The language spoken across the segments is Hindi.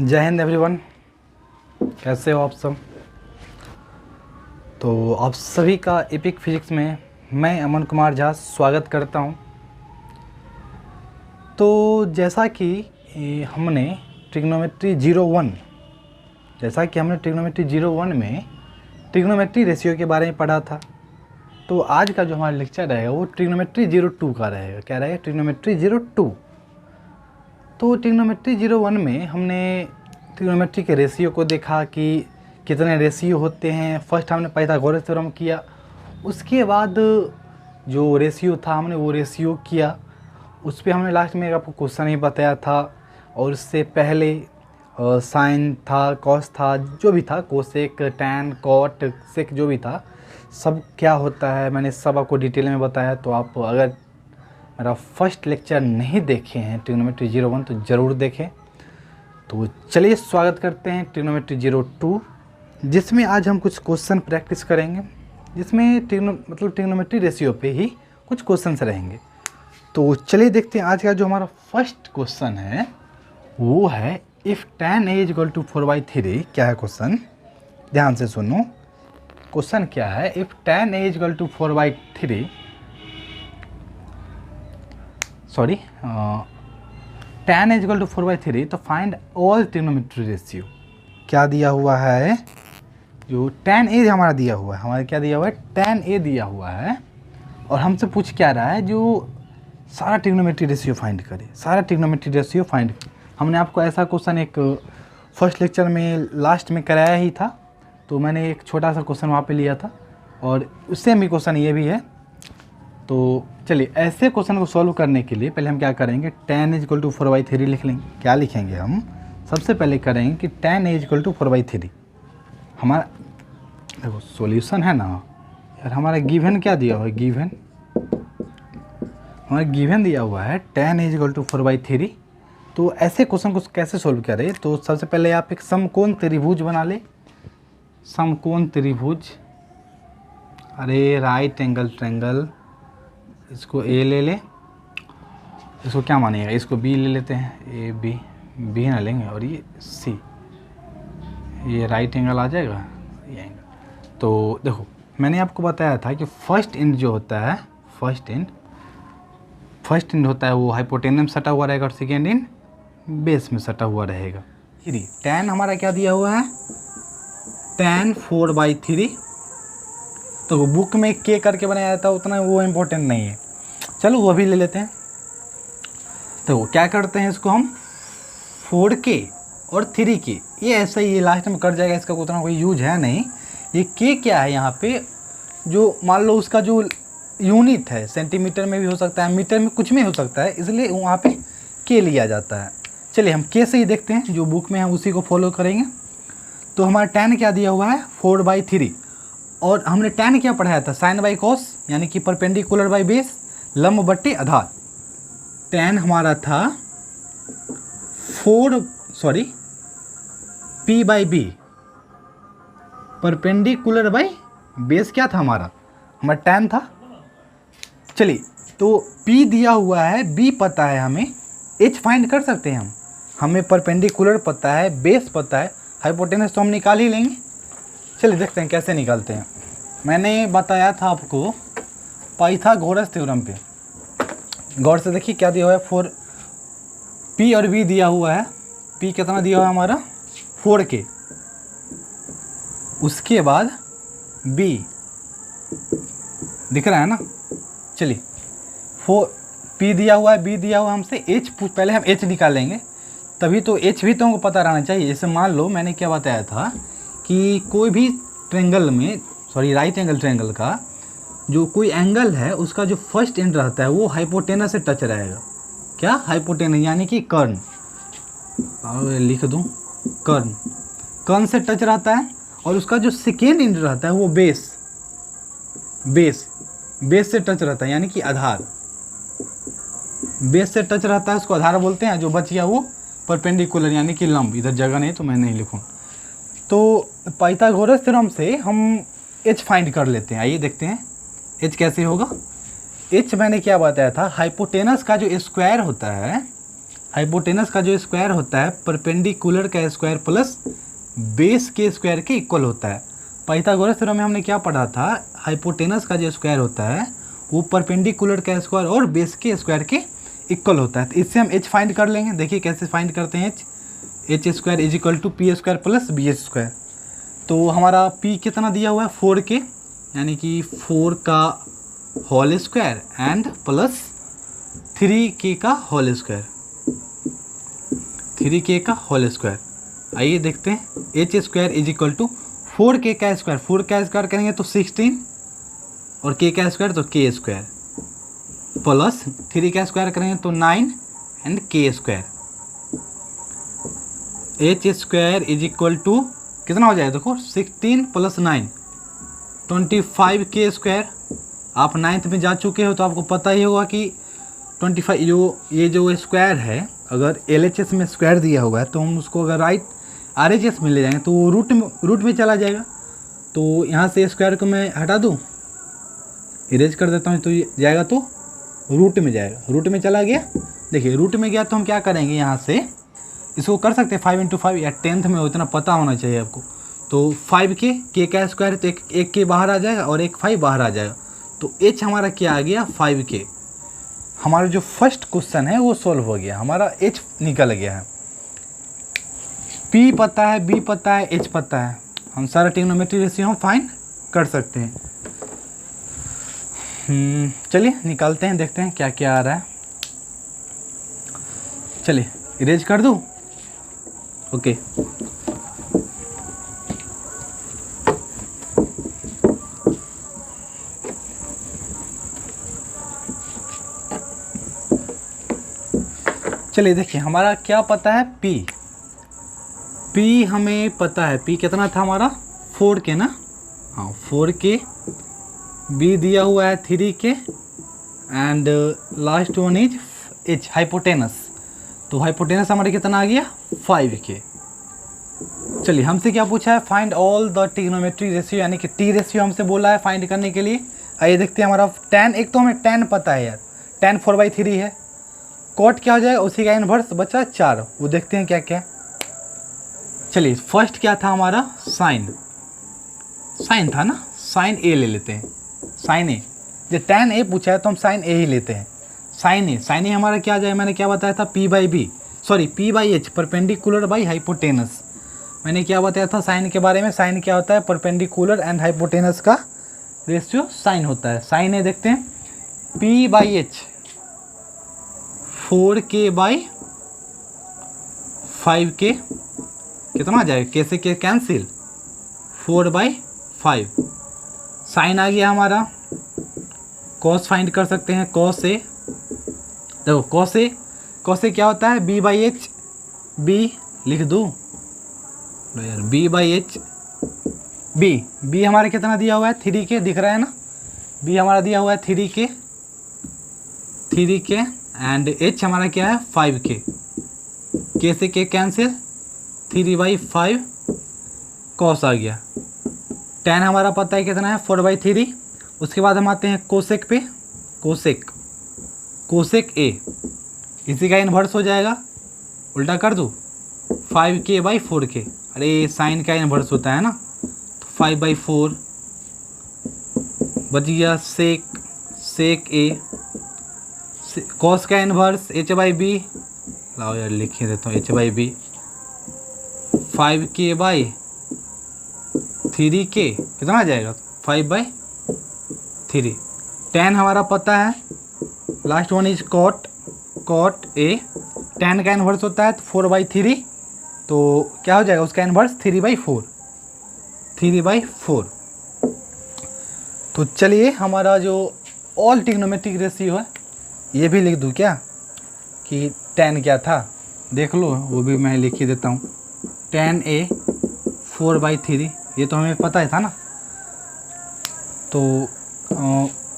जय हिंद एवरीवन, कैसे हो आप सब। तो आप सभी का एपिक फिजिक्स में मैं अमन कुमार झा स्वागत करता हूं। तो जैसा कि हमने ट्रिग्नोमेट्री 01 में ट्रिग्नोमेट्री रेशियो के बारे में पढ़ा था, तो आज का जो हमारा लेक्चर रहेगा वो ट्रिग्नोमेट्री 02 का रहेगा। क्या रहेगा? ट्रिग्नोमेट्री 02। तो ट्रिग्नोमेट्री 01 में हमने ट्रिग्नोमेट्री के रेशियो को देखा कि कितने रेशियो होते हैं। फर्स्ट हमने पाइथागोरस थ्योरम किया, उसके बाद जो रेशियो था हमने वो रेशियो किया। उस पर हमने लास्ट में आपको क्वेश्चन ही बताया था, और उससे पहले साइन था, कॉस था, जो भी था, कोसेक, टैन, कॉट, सेक, जो भी था, सब क्या होता है मैंने सब आपको डिटेल में बताया। तो आप अगर मेरा फर्स्ट लेक्चर नहीं देखे हैं ट्रिग्नोमेट्री 01 तो ज़रूर देखें। तो चलिए स्वागत करते हैं ट्रिग्नोमेट्री 02, जिसमें आज हम कुछ क्वेश्चन प्रैक्टिस करेंगे, जिसमें ट्रिग्नोमेट्री रेशियो पे ही कुछ क्वेश्चंस रहेंगे। तो चलिए देखते हैं आज का जो हमारा फर्स्ट क्वेश्चन है वो है इफ़ tan a = 4/3। क्या है क्वेश्चन? ध्यान से सुनो। क्वेश्चन क्या है? If tan a = 4/3 tan a = 4/3 तो फाइंड ऑल ट्रिग्नोमेट्री रेशियो। क्या दिया हुआ है? जो tan a हमारा दिया हुआ है, हमारा क्या दिया हुआ है? tan a दिया हुआ है, और हमसे पूछ क्या रहा है? जो सारा ट्रिग्नोमेट्री रेशियो फाइंड करे, सारा ट्रिग्नोमेट्री रेशियो फाइंड। हमने आपको ऐसा क्वेश्चन एक फर्स्ट लेक्चर में लास्ट में कराया ही था, तो मैंने एक छोटा सा क्वेश्चन वहाँ पे लिया था, और उससे भी क्वेश्चन ये भी है। तो चलिए ऐसे क्वेश्चन को सॉल्व करने के लिए पहले हम क्या करेंगे? tan a = 4/3 लिख लेंगे। क्या लिखेंगे हम? सबसे पहले करेंगे कि tan a = 4/3। हमारा देखो सॉल्यूशन है ना यार, हमारा गिवन क्या दिया हुआ है? हमारा गिवन दिया हुआ है tan a = 4/3। तो ऐसे क्वेश्चन को कैसे सॉल्व करें? तो सबसे पहले आप एक समकोण त्रिभुज बना ले। समकोण त्रिभुज, अरे राइट एंगल ट्रायंगल, इसको A ले ले, इसको क्या मानेगा? इसको B ले लेते हैं, B ना लेंगे, और ये C, ये राइट एंगल आ जाएगा ये एंगल। तो देखो मैंने आपको बताया था कि फर्स्ट एंड जो होता है, फर्स्ट एंड होता है वो हाइपोटेनस में सटा हुआ रहेगा, और सेकेंड एंड बेस में सटा हुआ रहेगा। tan हमारा क्या दिया हुआ है? tan 4/3। तो बुक में K करके बनाया जाता है, उतना वो इम्पोर्टेंट नहीं है, चलो वो भी ले लेते हैं। तो क्या करते हैं, इसको हम 4K और 3K, ये ऐसा ही ये लास्ट में कट जाएगा, इसका उतना कोई यूज है नहीं। ये K क्या है यहाँ पे? जो मान लो उसका जो यूनिट है सेंटीमीटर में भी हो सकता है, मीटर में, कुछ में हो सकता है, इसलिए वहाँ पे K लिया जाता है। चलिए हम K से ही देखते हैं, जो बुक में है उसी को फॉलो करेंगे। तो हमारा tan क्या दिया हुआ है? 4/3, और हमने tan क्या पढ़ाया था? साइन बाई कॉस, यानी कि परपेंडिकुलर बाई बेस, लंब बट्टे आधार। tan हमारा था P/B, परपेंडिकुलर बाई बेस क्या था हमारा tan था। चलिए तो P दिया हुआ है, B पता है हमें, H फाइंड कर सकते हैं हमें परपेंडिकुलर पता है, बेस पता है, हाइपोटेनस तो हम निकाल ही लेंगे। चलिए देखते हैं कैसे निकालते हैं। मैंने बताया था आपको पाइथागोरस थ्योरम पे, गौर से देखिए क्या दिया हुआ है? 4 P और B दिया हुआ है। P कितना दिया हुआ है हमारा? 4K। उसके बाद B दिख रहा है ना? चलिए 4 P दिया हुआ है, B दिया हुआ है हमसे, H पहले हम H निकालेंगे, तभी तो H भी तो हमको पता रहना चाहिए। जैसे मान लो मैंने क्या बताया था कि कोई भी ट्रायंगल में, राइट एंगल ट्रायंगल का जो कोई एंगल है उसका जो फर्स्ट एंड रहता है वो हाइपोटेनस से टच रहेगा। क्या? हाइपोटेनस, यानी कि कर्ण, लिख दूं कर्ण से टच रहता है, और उसका जो सेकेंड एंड रहता है वो बेस से टच रहता है, यानी कि आधार। बेस से टच रहता है उसको आधार बोलते हैं। जो बच गया वो परपेंडिकुलर, यानी कि लंब। इधर जगह नहीं तो मैं नहीं लिखूँ। तो पाइथागोरस थ्योरम से हम H फाइंड कर लेते हैं। आइए देखते हैं एच कैसे होगा, एच मैंने क्या बताया था, हाइपोटेनस का जो स्क्वायर होता है, हाइपोटेनस का जो स्क्वायर होता है परपेंडिकुलर का स्क्वायर प्लस बेस के स्क्वायर के इक्वल होता है। पाइथागोरस थ्योरम में हमने क्या पढ़ा था, हाइपोटेनस का जो स्क्वायर होता है वो परपेंडिकुलर का स्क्वायर और बेस के स्क्वायर के इक्वल होता है। तो इससे हम एच फाइंड कर लेंगे। देखिए कैसे फाइंड करते हैं H square is equal to P square plus B H square. तो हमारा पी कितना दिया हुआ है 4k, यानी कि 4 का whole square and plus 3k का होल स्क्वायर, 3k का होल स्क्वायर। आइए देखते हैं H square is equal to 4k का स्क्वायर, 4 का स्क्वायर करेंगे तो 16 और k का स्क्वायर तो k स्क्वायर प्लस 3 का स्क्वायर करेंगे तो 9 and k square. H square is equal to कितना हो जाएगा देखो 16 प्लस 9 25k स्क्वायर। आप 9th में जा चुके हो तो आपको पता ही होगा कि 25 जो स्क्वायर है, अगर LHS में स्क्वायर दिया हुआ है तो हम उसको अगर राइट RHS में ले जाएंगे तो वो रूट में चला जाएगा। तो यहाँ से स्क्वायर को मैं हटा दूँ, इरेज कर देता हूँ, तो ये जाएगा तो रूट में जाएगा, रूट में चला गया। देखिए रूट में गया तो हम क्या करेंगे, यहाँ से इसको कर सकते हैं 5 × 5 या 10th में उतना पता होना चाहिए आपको। तो 5k, k का स्क्वायर तो एक के बाहर आ जाएगा और एक 5 बाहर आ जाएगा, तो h हमारा क्या आ गया 5k। हमारा जो फर्स्ट क्वेश्चन है वो सॉल्व हो गया, हमारा h निकल गया है। p पता है, b पता है, h पता है, हम सारा ट्रिग्नोमेट्री रेशियो हम फाइंड कर सकते हैं। चलिए निकालते हैं, देखते हैं क्या क्या आ रहा है। चलिए इरेज कर दूँ, ओके। चलिए देखिए हमारा क्या पता है P हमें पता है P कितना था हमारा 4k ना, हाँ 4k, B दिया हुआ है 3k and last one is H hypotenuse. तो हाइपोटेनस हमारे कितना आ गया 5k। चलिए हमसे क्या पूछा है, find all the trigonometry ratio, यानी कि टी रेशियो हमसे बोला है फाइंड करने के लिए। आइए देखते हैं हमारा tan, एक तो हमें tan पता है यार, tan 4/3 है। कॉट क्या हो जाएगा, उसी का इन्वर्स बचा 4, वो देखते हैं क्या क्या। चलिए फर्स्ट क्या था हमारा साइन था ना, साइन ए ले लेते हैं, साइन ए। जब tan a पूछा है तो हम साइन ए ही लेते हैं। साइन ए हमारा क्या आ जाएगा, मैंने क्या बताया था P/H परपेंडिकुलर बाई हाइपोटेनस। मैंने क्या बताया था साइन के बारे में, साइन क्या होता है परपेंडिकुलर एंड हाइपोटेनस का रेशियो साइन होता है। साइन ए देखते हैं P/H 4k/5k कितना आ जाएगा, कैसे के कैंसिल 4/5। साइन आ गया हमारा, कॉस फाइंड कर सकते हैं, कॉस ए। देखो कॉस ए क्या होता है B/H, B लिख दूँ लो यार, B/H, B हमारा कितना दिया हुआ है 3k, दिख रहा है ना, B हमारा दिया हुआ है 3k एंड H हमारा क्या है 5k, k से k कैंसिल 3/5 कॉस आ गया। tan हमारा पता है कितना है 4/3। उसके बाद हम आते हैं कोसेक पे, कोसेक a, इसी का इन्वर्स हो जाएगा, उल्टा कर दूँ 5k/4k। अरे साइन का इन्वर्स होता है ना, तो 5/4 बच गया सेक a। कॉस का इन्वर्स h/b, लाओ यार लिख ही देता हूँ h/b 5k/3k कितना आ जाएगा 5/3। tan हमारा पता है, last one is cot a, tan का इन्वर्स होता है तो 4/3, तो क्या हो जाएगा उसका इन्वर्स 3/4। तो चलिए हमारा जो ऑल ट्रिग्नोमेट्रिक रेशियो है ये भी लिख दूँ क्या, कि tan क्या था देख लो, वो भी मैं लिख ही देता हूँ। tan a 4/3, ये तो हमें पता ही था ना। तो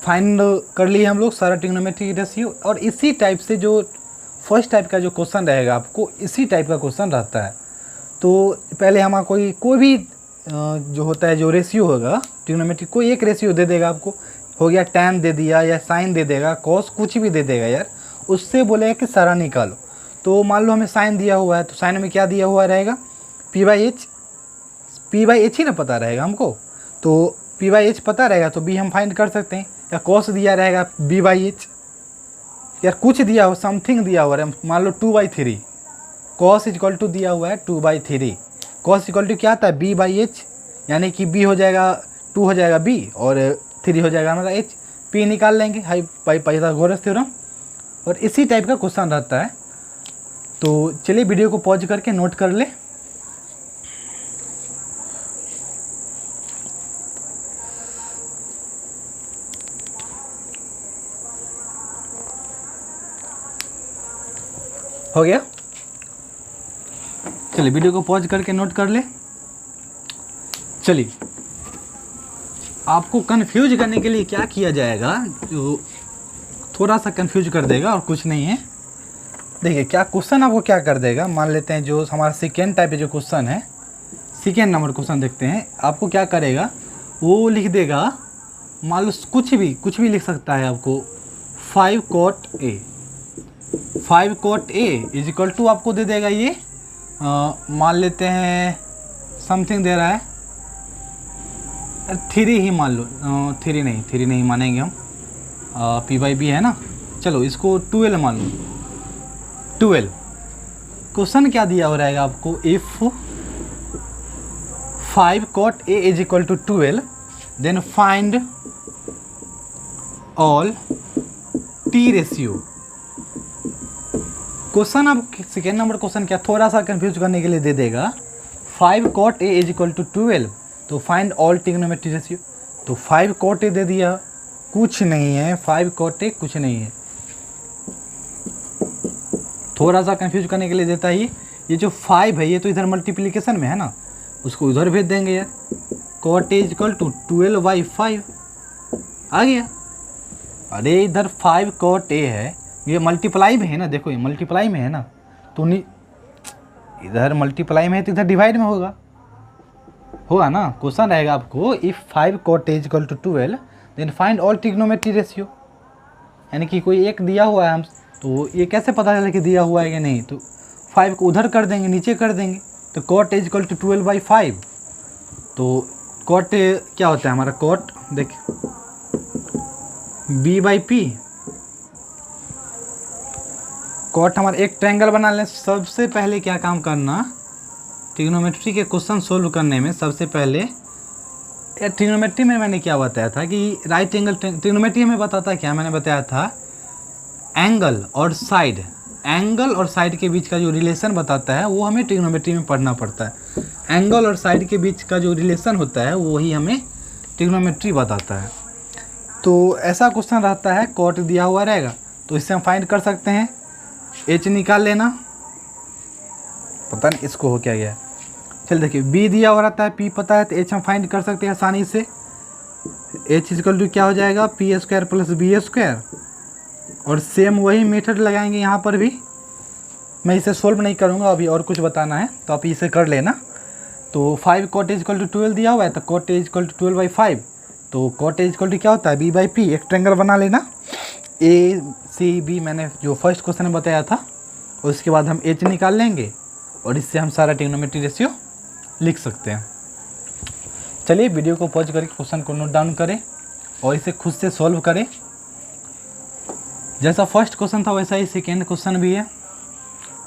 फाइंड कर लिए हम लोग सारा ट्रिग्नोमेट्रिक रेशियो। और इसी टाइप से जो फर्स्ट टाइप का जो क्वेश्चन रहेगा, आपको इसी टाइप का क्वेश्चन रहता है। तो पहले हमारा कोई भी जो होता है जो रेशियो होगा ट्रिग्नोमेट्रिक, कोई एक रेशियो दे देगा आपको, हो गया, tan दे दिया या sin दे देगा, cos कुछ भी दे देगा यार, उससे बोलेगा कि सारा निकालो। तो मान लो हमें sin दिया हुआ है, तो sin में क्या दिया हुआ रहेगा, p/h, p/h ही ना पता रहेगा हमको, तो p/h पता रहेगा तो b हम फाइंड कर सकते हैं। या cos दिया रहेगा b/h, यार कुछ दिया हो, समथिंग दिया हुआ है, मान लो 2/3, cos इक्वल टू दिया हुआ है 2/3, cos इक्वल टू क्या आता है b/h, यानी कि b हो जाएगा 2 हो जाएगा b और 3 हो जाएगा हमारा h, p निकाल लेंगे हाई पाइथागोरस थ्योरम। और इसी टाइप का क्वेश्चन रहता है। तो चलिए वीडियो को पॉज करके नोट कर ले। हो गया, चलिए वीडियो को पॉज करके नोट कर ले। चलिए आपको कंफ्यूज करने के लिए क्या किया जाएगा, जो थोड़ा सा कंफ्यूज कर देगा और कुछ नहीं है। देखिए क्या क्वेश्चन आपको क्या कर देगा, मान लेते हैं जो हमारा सेकेंड टाइप जो क्वेश्चन है, सेकेंड नंबर क्वेश्चन देखते हैं। आपको क्या करेगा, वो लिख देगा, मान लो कुछ भी लिख सकता है आपको, 5 cot A, 5 cot A is equal to आपको दे देगा ये, मान लेते हैं समथिंग दे रहा है 3 ही मान लो, 3 नहीं मानेंगे हम, p/b है ना, चलो इसको 12 मान लो, 12। क्वेश्चन क्या दिया हो रहेगा आपको, if 5 cot A is equal to 12 then find all t ratio. Question आप सेकेंड नंबर क्वेश्चन क्या थोड़ा सा कंफ्यूज करने के लिए दे देगा, 5 cot A is equal to 12 तो फाइंड ऑल ट्रिग्नोमेट्रिक रेशियो। तो 5 cot A दे दिया, कुछ नहीं है, 5 cot A कुछ नहीं है, थोड़ा सा कंफ्यूज करने के लिए देता ही। ये जो 5 है ये तो इधर मल्टीप्लिकेशन में है ना, उसको उधर भेज देंगे यार, cot A is equal to 12/5 आ गया। अरे इधर 5 cot A है, ये मल्टीप्लाई में है ना, देखो ये मल्टीप्लाई में है ना, तो इधर मल्टीप्लाई में है तो इधर डिवाइड में होगा ना। क्वेश्चन रहेगा आपको, if 5 cot A equal to 12 then find all trigonometric ratio, यानी कि कोई एक दिया हुआ है हम, तो ये कैसे पता चले कि दिया हुआ है कि नहीं, तो 5 को उधर कर देंगे, नीचे कर देंगे, तो cot A इक्वल टू 12/5। तो cot A क्या होता है हमारा, cot देखिए b/p, कॉट हमारा एक ट्रायंगल बना लें। सबसे पहले क्या काम करना, ट्रिग्नोमेट्री के क्वेश्चन सोल्व करने में सबसे पहले, ट्रिग्नोमेट्री में मैंने क्या बताया था कि राइट एंगल, ट्रिग्नोमेट्री में बताता क्या, मैंने बताया था एंगल और साइड, एंगल और साइड के बीच का जो रिलेशन बताता है वो हमें ट्रिग्नोमेट्री में पढ़ना पड़ता है। एंगल और साइड के बीच का जो रिलेशन होता है वो ही हमें ट्रिग्नोमेट्री बताता है। तो ऐसा क्वेश्चन रहता है, कॉट दिया हुआ रहेगा तो इससे हम फाइंड कर सकते हैं, एच निकाल लेना, पता नहीं इसको हो क्या गया। चल देखिए बी दिया हुआ रहता है, पी पता है तो एच हम फाइंड कर सकते हैं आसानी से। एच इक्वल टू क्या हो जाएगा, p² प्लस b²। और सेम वही मेथड लगाएंगे यहाँ पर भी, मैं इसे सोल्व नहीं करूँगा अभी, और कुछ बताना है तो आप इसे कर लेना। तो 5 cot A इक्वल टू 12 दिया हुआ है, तो cot A इक्वल टू 12/5, तो cot A इक्वल टू क्या होता है b/p। एक ट्रायंगल बना लेना ACB, मैंने जो फर्स्ट क्वेश्चन में बताया था, और उसके बाद हम एच निकाल लेंगे और इससे हम सारा ट्रिग्नोमेट्रिक रेशियो लिख सकते हैं। चलिए वीडियो को पॉज करके क्वेश्चन को नोट डाउन करें और इसे खुद से सॉल्व करें। जैसा फर्स्ट क्वेश्चन था वैसा ही सेकेंड क्वेश्चन भी है,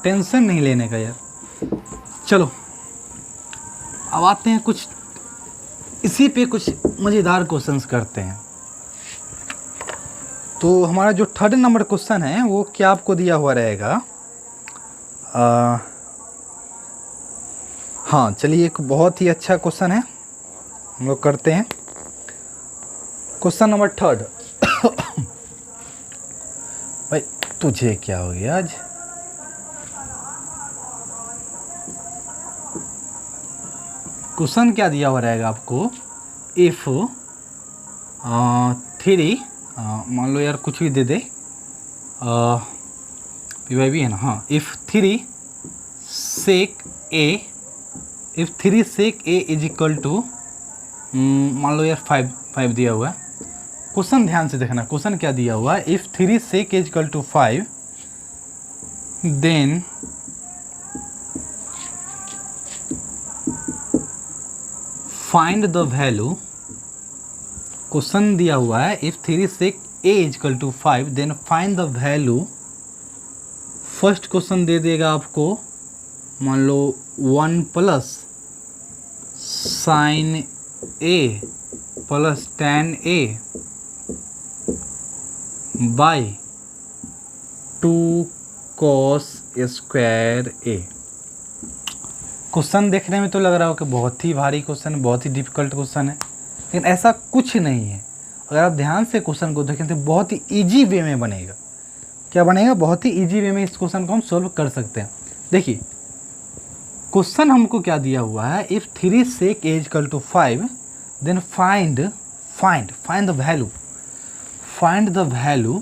टेंशन नहीं लेने का यार। चलो अब आते हैं कुछ इसी पे कुछ मज़ेदार क्वेश्चंस करते हैं। तो हमारा जो थर्ड नंबर क्वेश्चन है वो क्या आपको दिया हुआ रहेगा, हाँ चलिए एक बहुत ही अच्छा क्वेश्चन है, हम लोग करते हैं क्वेश्चन नंबर थर्ड। भाई तुझे क्या हो गया आज, क्वेश्चन क्या दिया हुआ रहेगा आपको, इफ 3 मान लो यार कुछ भी दे दे, p/b है ना, हाँ, if 3 sec A is equal to, मान लो यार 5 दिया हुआ है, क्वेश्चन ध्यान से देखना, क्वेश्चन क्या दिया हुआ है, if 3 sec is equal to 5 then find the value. Question दिया हुआ है if 3 sec a is equal to 5 then find the value. First question दे देगा आपको, मान लो 1 plus sine a plus tan a by 2 cos square a। Question देखने में तो लग रहा हो कि बहुत ही भारी क्वेश्चन है, बहुत ही डिफिकल्ट क्वेश्चन है, लेकिन ऐसा कुछ नहीं है। अगर आप ध्यान से क्वेश्चन को देखें तो बहुत ही इजी वे में बनेगा। क्या बनेगा? बहुत ही इजी वे में इस क्वेश्चन को हम सोल्व कर सकते हैं। देखिए क्वेश्चन हमको क्या दिया हुआ है, if 3 sec a equal to 5 then find the value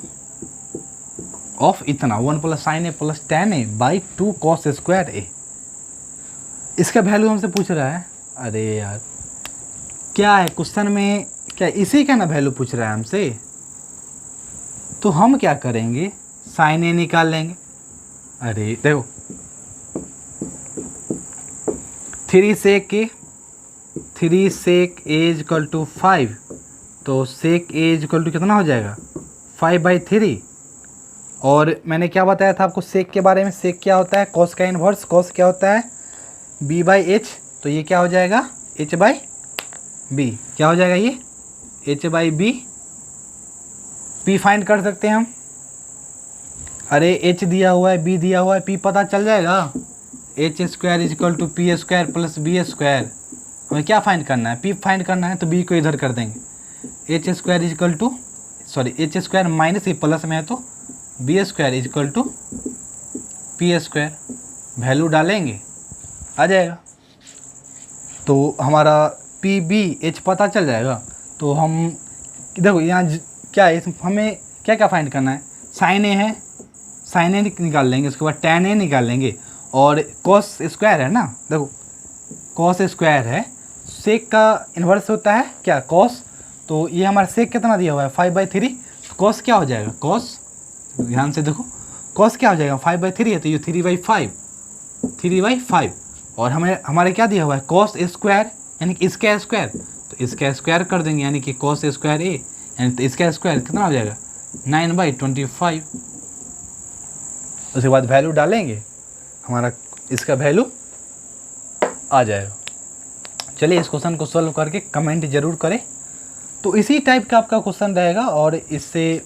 of इतना 1 plus sine A plus tan a by 2 cos square a। इसका वैल्यू हमसे पूछ रहा है। अरे यार क्या है क्वेश्चन में, क्या इसी का ना वैल्यू पूछ रहा है हमसे? तो हम क्या करेंगे, साइन ए निकाल लेंगे। अरे देखो 3 sec a इक्वल टू 5, तो sec a इक्वल टू कितना हो जाएगा 5/3। और मैंने क्या बताया था आपको sec के बारे में, sec क्या होता है, cos का इन्वर्स, cos क्या होता है b/h, तो ये क्या हो जाएगा h/b। क्या हो जाएगा ये h/b। p फाइंड कर सकते हैं हम। अरे h दिया हुआ है, b दिया हुआ है, p पता चल जाएगा। h square equal to P square plus B square. हमें क्या फाइंड करना है, p फाइंड करना है, तो b को इधर कर देंगे। h square equal to h square minus ये प्लस में है तो B square equal to P square. Value डालेंगे आ जाएगा, तो हमारा पी बी एच पता चल जाएगा। तो हम देखो यहाँ क्या है, हमें क्या क्या फाइंड करना है, साइन ए है, साइन ए निकाल लेंगे, उसके बाद tan ए निकाल लेंगे, और cos स्क्वायर है ना, देखो cos स्क्वायर है, सेक का इन्वर्स होता है क्या cos, तो ये हमारा सेक कितना दिया हुआ है 5/3, cos क्या हो जाएगा, cos ध्यान से देखो cos क्या हो जाएगा 5/3 है, तो ये 3/5 और हमारे क्या दिया हुआ है cos स्क्वायर, यानी कि इसका स्क्वायर, तो इसका स्क्वायर कर देंगे, यानी कि cos स्क्वायर a, यानी तो इसका स्क्वायर कितना हो जाएगा 9/25। उसके बाद वैल्यू डालेंगे, हमारा इसका वैल्यू आ जाएगा। चलिए इस क्वेश्चन को सॉल्व करके कमेंट जरूर करें। तो इसी टाइप का आपका क्वेश्चन रहेगा, और इससे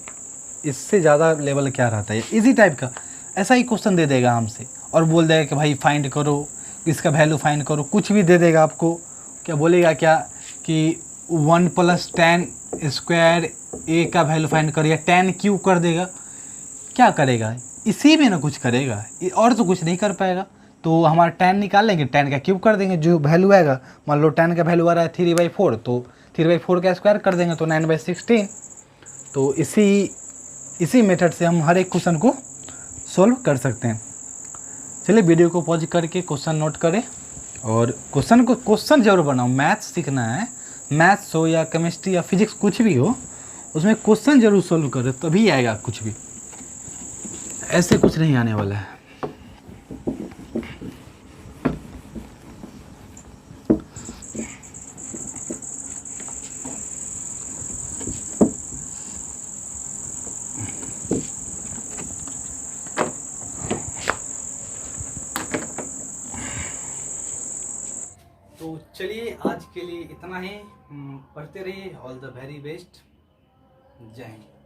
ज़्यादा लेवल क्या रहता है, इजी टाइप का ऐसा ही क्वेश्चन दे देगा हमसे, और बोल देगा कि भाई फाइंड करो, इसका वैल्यू फाइंड करो, कुछ भी दे देगा आपको। क्या बोलेगा, क्या कि 1 प्लस tan स्क्वायर ए का वैल्यू फाइंड करिए, tan क्यू कर देगा। क्या करेगा, इसी में ना कुछ करेगा, और तो कुछ नहीं कर पाएगा। तो हमारा tan निकाल लेंगे, tan का क्यूब कर देंगे, जो वैल्यू आएगा, मान लो tan का वैल्यू आ रहा है 3/4, तो 3/4 का स्क्वायर कर देंगे तो 9/16। तो इसी मेथड से हम हर एक क्वेश्चन को सॉल्व कर सकते हैं। चलिए वीडियो को पॉज करके क्वेश्चन नोट करें, और क्वेश्चन जरूर बनाओ। मैथ्स सीखना है, मैथ्स हो या केमिस्ट्री या फिजिक्स कुछ भी हो, उसमें क्वेश्चन जरूर सॉल्व करें, तभी आएगा कुछ भी, ऐसे कुछ नहीं आने वाला है। तो चलिए आज के लिए इतना ही, पढ़ते रहिए। All the very best. जय हिंद।